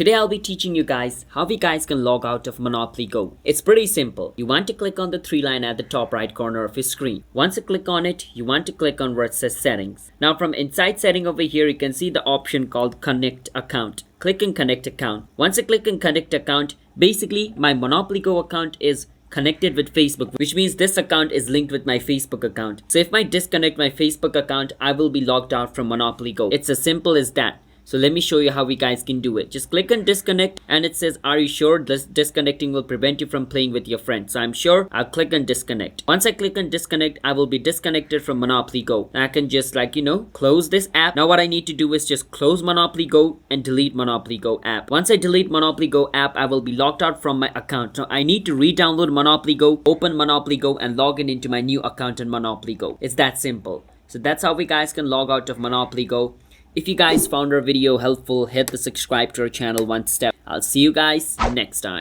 Today I'll be teaching you guys how we guys can log out of Monopoly Go. It's pretty simple. You want to click on the 3 line at the top right corner of your screen. Once you click on it, you want to click on where it says settings. Now from inside setting over here, you can see the option called connect account. Click on connect account. Once you click on connect account, basically my Monopoly Go account is connected with Facebook, which means this account is linked with my Facebook account. So if I disconnect my Facebook account, I will be logged out from Monopoly Go. It's as simple as that. So let me show you how we guys can do it. Just click on disconnect and it says, are you sure this disconnecting will prevent you from playing with your friends? So I'm sure. I'll click on disconnect. Once I click on disconnect, I will be disconnected from Monopoly Go. I can just close this app. Now what I need to do is just close Monopoly Go and delete Monopoly Go app. Once I delete Monopoly Go app, I will be logged out from my account. So I need to re-download Monopoly Go, open Monopoly Go and log in into my new account in Monopoly Go. It's that simple. So that's how we guys can log out of Monopoly Go. If you guys found our video helpful, hit the subscribe to our channel one step. I'll see you guys next time.